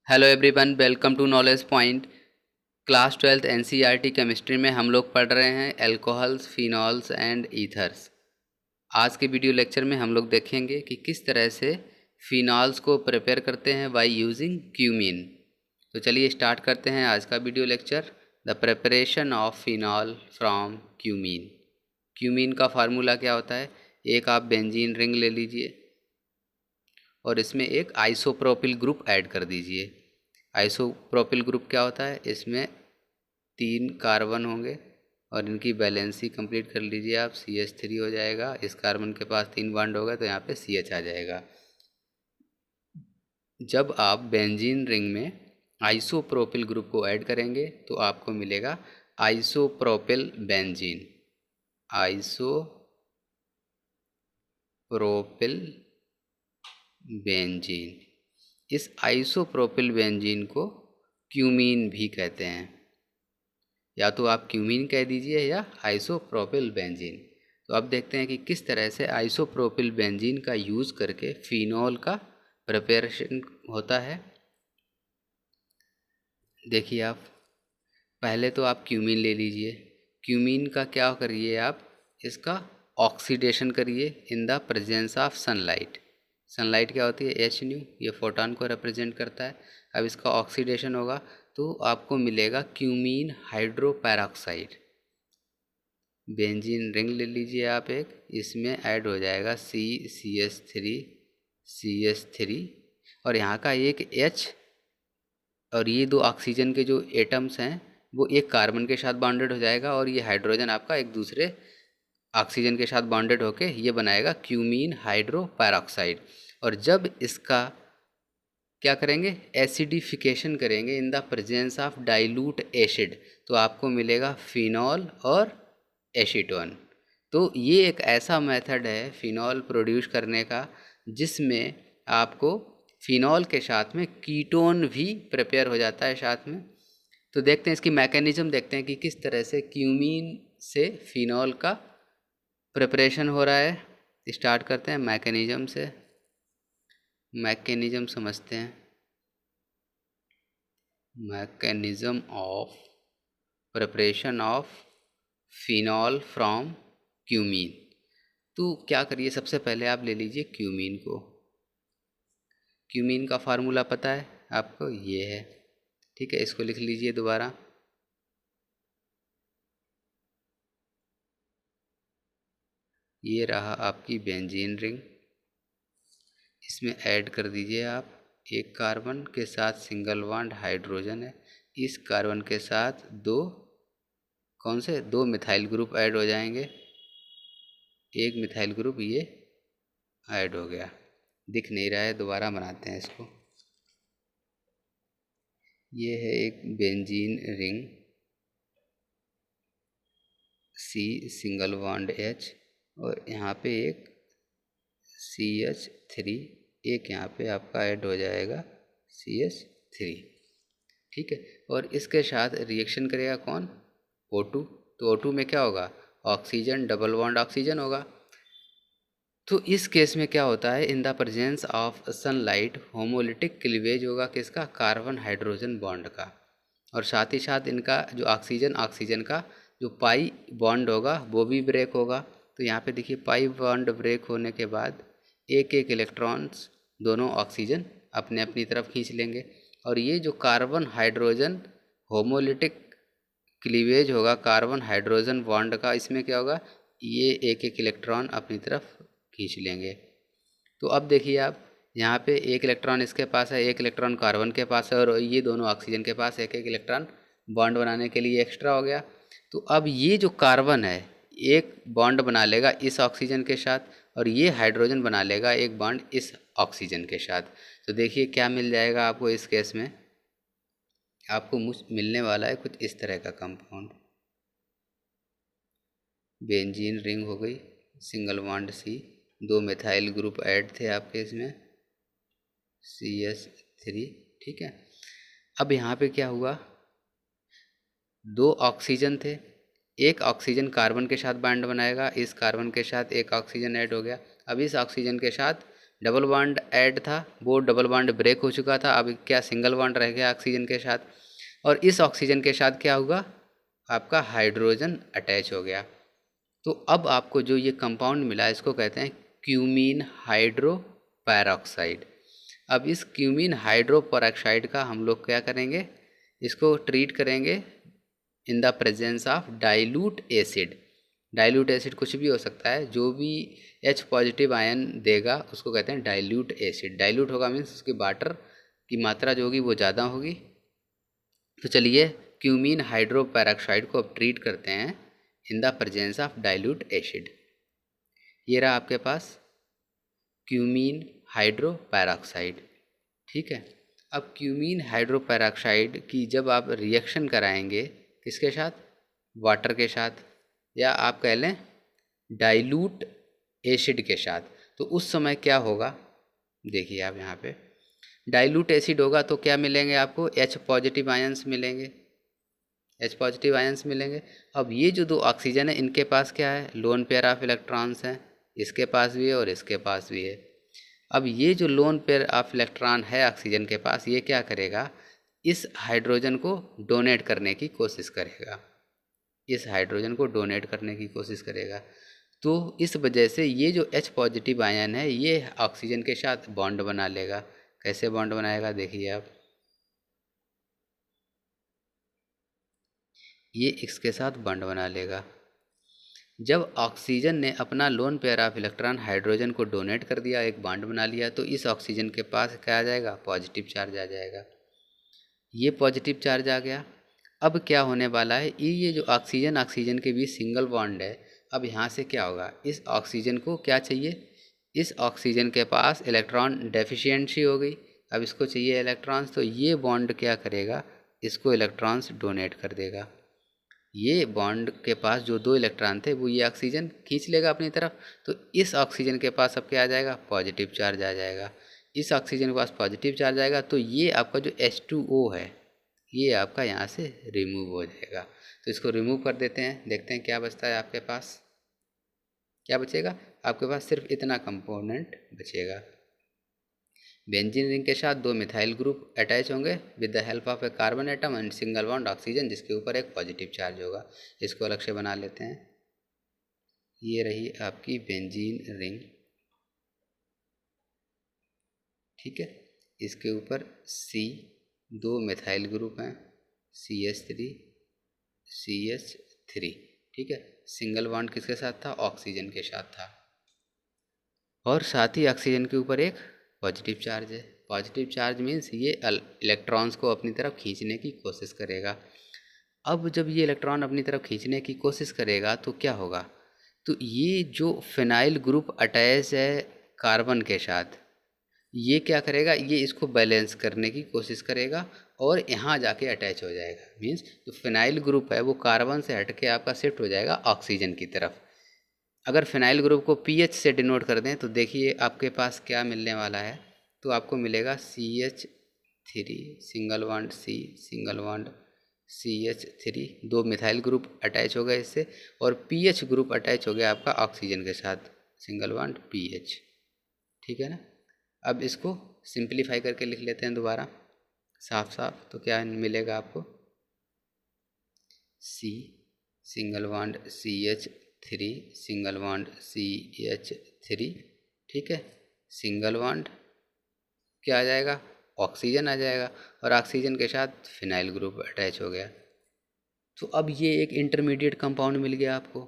Hello everyone, welcome to knowledge point. Class 12th NCERT chemistry में हम लोग पढ़ रहे हैं एल्कोहल्स, फिनॉल्स एंड ईथर्स। आज के वीडियो लेक्चर में हम लोग देखेंगे कि किस तरह से फिनॉल्स को प्रिपेयर करते हैं बाय यूजिंग क्यूमीन। तो चलिए स्टार्ट करते हैं आज का video lecture, the preparation of phenol from cumene. Cumene का फार्मूला क्या होता है? एक आप बेंजीन रिंग ले लीजिए और इसमें एक आइसोप्रोपिल ग्रुप ऐड कर दीजिए। आइसोप्रोपिल ग्रुप क्या होता है? इसमें 3 कार्बन होंगे और इनकी बैलेंसी कंप्लीट कर लीजिए आप। CH3 हो जाएगा, इस कार्बन के पास 3 बॉन्ड होगा तो यहाँ पे CH आ जाएगा। जब आप बेंजीन रिंग में आइसोप्रोपिल ग्रुप को ऐड करेंगे तो आपको मिलेगा आइसोप्रोपिल बेंजीन। Isopropyl benzene. इस आइसोप्रोपिल बेंजीन को क्यूमीन भी कहते हैं, या तो आप क्यूमीन कह दीजिए या आइसोप्रोपिल बेंजीन। तो अब देखते हैं कि किस तरह से आइसोप्रोपिल बेंजीन का यूज़ करके फिनॉल का प्रिपरेशन होता है। देखिए आप, पहले तो आप क्यूमीन ले लीजिए। क्यूमीन का क्या करिए आप, इसका ऑक्सीडेशन करिए in the presence of sunlight. Sunlight क्या होती है? HNu, ये फोटॉन को रिप्रेजेंट करता है। अब इसका ऑक्सीडेशन होगा तो आपको मिलेगा क्यूमीन हाइड्रोपेरोक्साइड। बेंजीन रिंग ले लीजिए आप एक, इसमें ऐड हो जाएगा CH3 और यहाँ का एक H, और ये 2 ऑक्सीजन के जो एटम्स हैं वो एक कार्बन के साथ बॉन्डेड हो जाएगा और ये हाइड्रोजन आपका एक दूसरे ऑक्सीजन के साथ बॉन्डेड होके ये बनाएगा क्यूमीन हाइड्रोपेरोक्साइड। और जब इसका क्या करेंगे, एसिडिफिकेशन करेंगे in the presence of dilute acid, तो आपको मिलेगा फिनॉल और एसीटोन। तो ये एक ऐसा मेथड है फिनॉल प्रोड्यूस करने का जिसमें आपको फिनॉल के साथ में कीटोन भी प्रिपेयर हो जाता है साथ में। तो देखते हैं इसकी मैकेनिज्म, देखते हैं कि किस तरह से क्यूमीन से फिनॉल का प्रिपरेशन हो रहा है। स्टार्ट करते हैं मैकेनिज्म से। मैकेनिज्म समझते हैं। Mechanism of preparation of phenol from cumene. तो क्या करिए, सबसे पहले आप ले लीजिए क्यूमीन को। क्यूमीन का फार्मूला पता है आपको? ये है, ठीक है। इसको लिख लीजिए दोबारा। ये रहा आपकी बेंजीन रिंग, इसमें ऐड कर दीजिए आप एक कार्बन के साथ सिंगल बॉन्ड हाइड्रोजन है। इस कार्बन के साथ 2 कौन से 2 मिथाइल ग्रुप ऐड हो जाएंगे। एक मिथाइल ग्रुप ये ऐड हो गया, दिख नहीं रहा है, दोबारा बनाते हैं इसको। ये है एक benzene ring, C single bond H और यहाँ पे एक CH3, एक यहाँ पे आपका ऐड हो जाएगा CH3, ठीक है। और इसके साथ रिएक्शन करेगा कौन? O2। तो O2 में क्या होगा? ऑक्सीजन, डबल बॉन्ड ऑक्सीजन होगा। तो इस केस में क्या होता है, in the presence of sunlight homolytic cleavage होगा किसका? कार्बन हाइड्रोजन बॉन्ड का। और साथ ही साथ इनका जो ऑक्सीजन ऑक्सीजन का जो पाई बॉन्ड होगा वो भी ब्रेक होगा। तो यहाँ पे देखिए, पाई बॉन्ड ब्रेक होने के बाद एक एक इलेक्ट्रॉन्स दोनों ऑक्सीजन अपने अपनी तरफ खींच लेंगे। और ये जो कार्बन हाइड्रोजन होमोलिटिक क्लीवेज होगा कार्बन हाइड्रोजन बॉन्ड का, इसमें क्या होगा, ये एक एक इलेक्ट्रॉन अपनी तरफ खींच लेंगे। तो अब देखिए आप, यहाँ पे एक इलेक्ट्रॉन इसके पास है, एक इलेक्ट्रॉन कार्बन के पास है और ये दोनों ऑक्सीजन के पास एक एक इलेक्ट्रॉन बॉन्ड बनाने के लिए एक्स्ट्रा हो गया। तो अब ये जो कार्बन है एक बॉन्ड बना लेगा इस ऑक्सीजन के साथ और ये हाइड्रोजन बना लेगा एक बॉन्ड इस ऑक्सीजन के साथ। तो देखिए क्या मिल जाएगा आपको इस केस में, आपको मिलने वाला है कुछ इस तरह का कंपाउंड। बेंजीन रिंग हो गई, single bond C, 2 methyl group add थे आपके इसमें CH3, ठीक है। अब यहाँ पे क्या हुआ, 2 ऑक्सीजन थे, एक ऑक्सीजन कार्बन के साथ बॉन्ड बनाएगा, इस कार्बन के साथ एक ऑक्सीजन ऐड हो गया। अब इस ऑक्सीजन के साथ डबल बॉन्ड ऐड था, वो डबल बॉन्ड ब्रेक हो चुका था, अब क्या सिंगल बॉन्ड रह गया ऑक्सीजन के साथ, और इस ऑक्सीजन के साथ क्या हुआ, आपका हाइड्रोजन अटैच हो गया। तो अब आपको जो ये कंपाउंड मिला इसको कहते हैं क्यूमीन हाइड्रो पैरोक्साइड। अब इस क्यूमीन हाइड्रो पैरोक्साइड का हम लोग क्या करेंगे, इसको ट्रीट करेंगे in the presence of dilute acid. Dilute acid कुछ भी हो सकता है, जो भी H पॉजिटिव आयन देगा उसको कहते हैं डाइल्यूट एसिड। डाइल्यूट होगा मीन्स उसकी वाटर की मात्रा जो होगी वो ज़्यादा होगी। तो चलिए क्यूमीन हाइड्रो पैरोक्साइड को अब ट्रीट करते हैं in the presence of dilute acid. ये रहा आपके पास क्यूमीन हाइड्रो पैरोक्साइड, ठीक है। अब क्यूमीन हाइड्रो पैरोक्साइड की जब आप रिएक्शन कराएंगे किसके साथ, वाटर के साथ, या आप कह लें डाइल्यूट एसिड के साथ, तो उस समय क्या होगा, देखिए आप यहाँ पे डाइल्यूट एसिड होगा तो क्या मिलेंगे आपको, H पॉजिटिव आयंस मिलेंगे, H पॉजिटिव आयंस मिलेंगे। अब ये जो दो ऑक्सीजन है इनके पास क्या है, लोन पेयर ऑफ इलेक्ट्रॉन्स हैं, इसके पास भी है और इसके पास भी है। अब ये जो लोन पेयर ऑफ इलेक्ट्रॉन है ऑक्सीजन के पास, ये क्या करेगा, इस हाइड्रोजन को डोनेट करने की कोशिश करेगा, इस हाइड्रोजन को डोनेट करने की कोशिश करेगा। तो इस वजह से ये जो H पॉजिटिव आयन है ये ऑक्सीजन के साथ बॉन्ड बना लेगा। कैसे बॉन्ड बनाएगा देखिए आप, ये इसके साथ बॉन्ड बना लेगा। जब ऑक्सीजन ने अपना lone pair of electron hydrogen को डोनेट कर दिया, एक बॉन्ड बना लिया, तो इस ऑक्सीजन के पास क्या आ जाएगा, पॉजिटिव चार्ज आ जाएगा। ये पॉजिटिव चार्ज आ गया। अब क्या होने वाला है, ये जो ऑक्सीजन ऑक्सीजन के बीच सिंगल बॉन्ड है, अब यहाँ से क्या होगा, इस ऑक्सीजन को क्या चाहिए, इस ऑक्सीजन के पास इलेक्ट्रॉन डेफिशिएंसी हो गई, अब इसको चाहिए इलेक्ट्रॉन्स, तो ये बॉन्ड क्या करेगा, इसको इलेक्ट्रॉन्स डोनेट कर देगा। ये बॉन्ड के पास जो दो इलेक्ट्रॉन थे वो ये ऑक्सीजन खींच लेगा अपनी तरफ, तो इस ऑक्सीजन के पास अब क्या आ जाएगा, पॉजिटिव चार्ज आ जाएगा। इस ऑक्सीजन के पास पॉजिटिव चार्ज आएगा तो ये आपका जो H2O है ये आपका यहाँ से रिमूव हो जाएगा। तो इसको रिमूव कर देते हैं, देखते हैं क्या बचता है आपके पास, क्या बचेगा, आपके पास सिर्फ इतना कंपोनेंट बचेगा। बेंजीन रिंग के साथ दो मिथाइल ग्रुप अटैच होंगे with the help of A carbon atom and single bond oxygen, जिसके ऊपर एक पॉजिटिव चार्ज होगा। इसको अलग से बना लेते हैं। ये रही आपकी बेंजीन रिंग, ठीक है। इसके ऊपर C दो मिथाइल ग्रुप हैं, CH3 CH3, ठीक है। सिंगल बॉन्ड किसके साथ था, ऑक्सीजन के साथ था, और साथ ही ऑक्सीजन के ऊपर एक पॉजिटिव चार्ज है। पॉजिटिव चार्ज मीन्स ये इलेक्ट्रॉन्स को अपनी तरफ खींचने की कोशिश करेगा। अब जब ये इलेक्ट्रॉन अपनी तरफ खींचने की कोशिश करेगा तो क्या होगा, तो ये जो फिनाइल ग्रुप अटैच है कार्बन के साथ, ये क्या करेगा, ये इसको बैलेंस करने की कोशिश करेगा और यहाँ जाके अटैच हो जाएगा। मीन्स जो फिनाइल ग्रुप है वो कार्बन से हट के आपका शिफ्ट हो जाएगा ऑक्सीजन की तरफ। अगर फिनाइल ग्रुप को पीएच से डिनोट कर दें तो देखिए आपके पास क्या मिलने वाला है, तो आपको मिलेगा CH3 single bond C single bond CH3, दो मिथाइल ग्रुप अटैच हो गए इससे, और पीएच ग्रुप अटैच हो गया आपका ऑक्सीजन के साथ, सिंगल बॉन्ड पीएच, ठीक है ना। अब इसको सिंप्लीफाई करके लिख लेते हैं दोबारा साफ साफ, तो क्या मिलेगा आपको, C single bond CH3 single bond CH3, ठीक है। सिंगल बॉन्ड क्या आ जाएगा, ऑक्सीजन आ जाएगा, और ऑक्सीजन के साथ फिनाइल ग्रुप अटैच हो गया। तो अब ये एक इंटरमीडिएट कंपाउंड मिल गया आपको।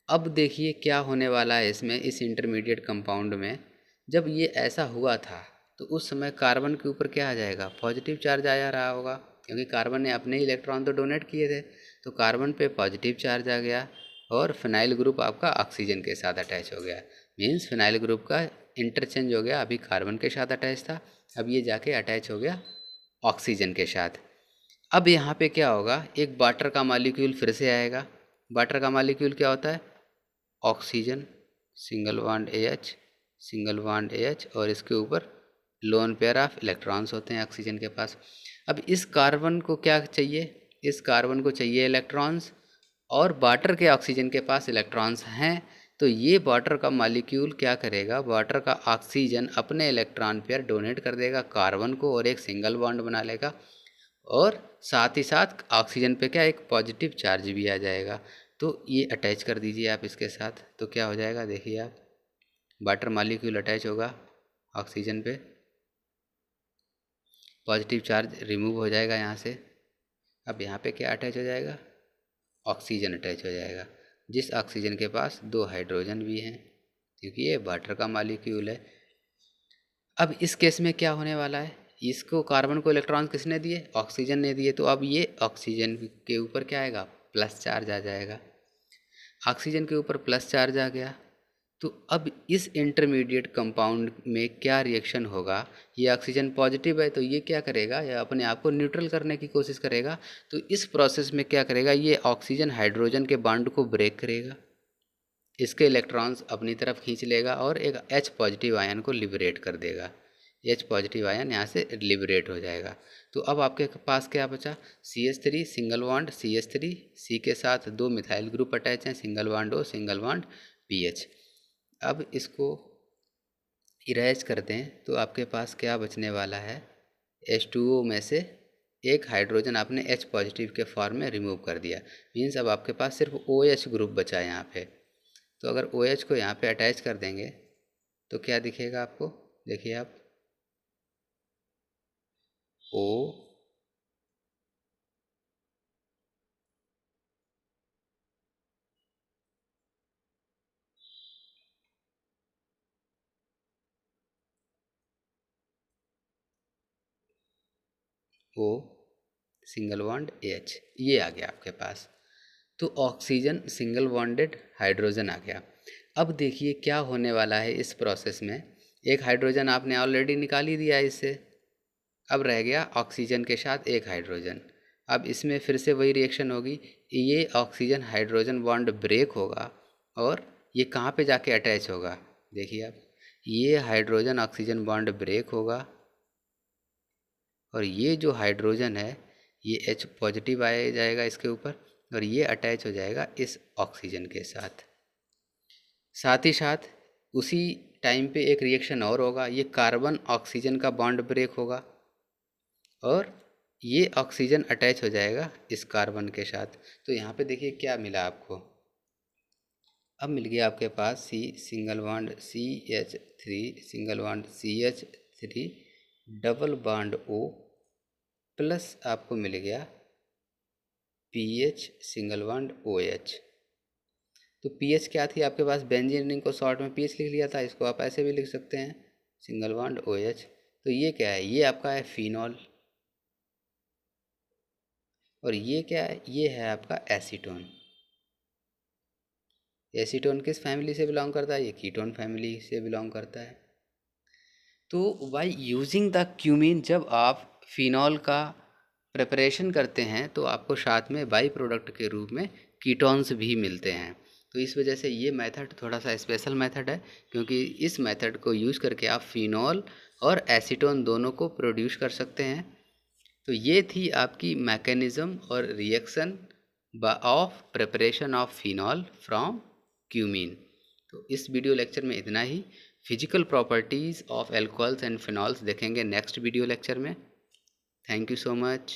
अब देखिए क्या होने वाला है इसमें, इस इंटरमीडिएट कंपाउंड में जब ये ऐसा हुआ था तो उस समय कार्बन के ऊपर क्या आ जाएगा, पॉजिटिव चार्ज आया रहा होगा, क्योंकि कार्बन ने अपने ही इलेक्ट्रॉन तो डोनेट किए थे, तो कार्बन पे पॉजिटिव चार्ज आ गया और फिनाइल ग्रुप आपका ऑक्सीजन के साथ अटैच हो गया। मीन्स फिनाइल ग्रुप का इंटरचेंज हो गया, अभी कार्बन के साथ अटैच था, अब ये जाके अटैच हो गया ऑक्सीजन के साथ। अब यहाँ पे क्या होगा, एक वाटर का मॉलिक्यूल फिर से आएगा। वाटर का मॉलिक्यूल क्या होता है, oxygen single bond AH single bond AH, और इसके ऊपर लोन पेयर ऑफ इलेक्ट्रॉन्स होते हैं ऑक्सीजन के पास। अब इस कार्बन को क्या चाहिए, इस कार्बन को चाहिए इलेक्ट्रॉन्स, और वाटर के ऑक्सीजन के पास इलेक्ट्रॉन्स हैं, तो ये वाटर का मॉलिक्यूल क्या करेगा, वाटर का ऑक्सीजन अपने इलेक्ट्रॉन पेयर डोनेट कर देगा कार्बन को और एक सिंगल बॉन्ड बना लेगा, और साथ ही साथ ऑक्सीजन पे क्या एक पॉजिटिव चार्ज भी आ जाएगा। तो ये अटैच कर दीजिए आप इसके साथ, तो क्या हो जाएगा देखिए आप, वाटर मॉलिक्यूल अटैच होगा ऑक्सीजन पे, पॉजिटिव चार्ज रिमूव हो जाएगा यहाँ से। अब यहाँ पे क्या अटैच हो जाएगा, ऑक्सीजन अटैच हो जाएगा, जिस ऑक्सीजन के पास 2 हाइड्रोजन भी हैं, क्योंकि ये वाटर का मॉलिक्यूल है। अब इस केस में क्या होने वाला है, इसको कार्बन को इलेक्ट्रॉन किसने दिए, ऑक्सीजन ने दिए, तो अब ये ऑक्सीजन के ऊपर क्या आएगा, प्लस चार्ज आ जाएगा। ऑक्सीजन के ऊपर प्लस चार्ज आ गया, तो अब इस इंटरमीडिएट कंपाउंड में क्या रिएक्शन होगा, ये ऑक्सीजन पॉजिटिव है तो ये क्या करेगा, ये अपने आप को न्यूट्रल करने की कोशिश करेगा। तो इस प्रोसेस में क्या करेगा, ये ऑक्सीजन हाइड्रोजन के बॉन्ड को ब्रेक करेगा, इसके इलेक्ट्रॉन्स अपनी तरफ खींच लेगा और एक H पॉजिटिव आयन को लिबरेट कर देगा। H पॉजिटिव आयन यहाँ से लिबरेट हो जाएगा। तो अब आपके पास क्या बचा, CH3 single bond CH3, C के साथ 2 मिथाइल ग्रुप अटैच हैं, single bond O single bond PH। अब इसको इरेज करते हैं तो आपके पास क्या बचने वाला है, H2O में से एक हाइड्रोजन आपने H पॉजिटिव के फॉर्म में रिमूव कर दिया, मीन्स अब आपके पास सिर्फ OH ग्रुप बचा है यहाँ पे। तो अगर OH को यहाँ पे अटैच कर देंगे तो क्या दिखेगा आपको, देखिए आप O O single bond H, ये आ गया आपके पास। तो ऑक्सीजन सिंगल बॉन्डेड हाइड्रोजन आ गया। अब देखिए क्या होने वाला है इस प्रोसेस में, एक हाइड्रोजन आपने ऑलरेडी निकाल ही दिया इससे, अब रह गया ऑक्सीजन के साथ एक हाइड्रोजन। अब इसमें फिर से वही रिएक्शन होगी, ये ऑक्सीजन हाइड्रोजन बॉन्ड ब्रेक होगा और ये कहाँ पे जाके अटैच होगा, देखिए आप, ये हाइड्रोजन ऑक्सीजन बॉन्ड ब्रेक होगा और ये जो हाइड्रोजन है ये H पॉजिटिव आ जाएगा इसके ऊपर और ये अटैच हो जाएगा इस ऑक्सीजन के साथ। साथ ही साथ उसी टाइम पे एक रिएक्शन और होगा, ये कार्बन ऑक्सीजन का बॉन्ड ब्रेक होगा और ये ऑक्सीजन अटैच हो जाएगा इस कार्बन के साथ। तो यहाँ पे देखिए क्या मिला आपको, अब मिल गया आपके पास C single bond CH3 single bond CH3 double bond O plus आपको मिल गया PH सिंगल बॉन्ड OH। तो पीएच क्या थी आपके पास, बेंजीन रिंग को शॉर्ट में पीएच लिख लिया था, इसको आप ऐसे भी लिख सकते हैं सिंगल बॉन्ड OH। तो ये क्या है, ये आपका है फिनॉल और ये क्या है, ये है आपका एसीटोन। एसीटोन किस फैमिली से बिलोंग करता है, ये कीटोन फैमिली से बिलोंग करता है। तो बाय यूजिंग द क्यूमीन, जब आप फिनॉल का प्रिपरेशन करते हैं तो आपको साथ में बाई प्रोडक्ट के रूप में कीटोन्स भी मिलते हैं। तो इस वजह से ये मेथड थोड़ा सा स्पेशल मेथड है, क्योंकि इस मेथड को यूज़ करके आप फिनॉल और एसीटोन दोनों को प्रोड्यूस कर सकते हैं। तो ये थी आपकी मैकेनिज़्म और reaction of preparation of phenol from cumene. तो इस वीडियो लेक्चर में इतना ही। Physical properties of alcohols and phenols देखेंगे नेक्स्ट वीडियो लेक्चर में। Thank you so much.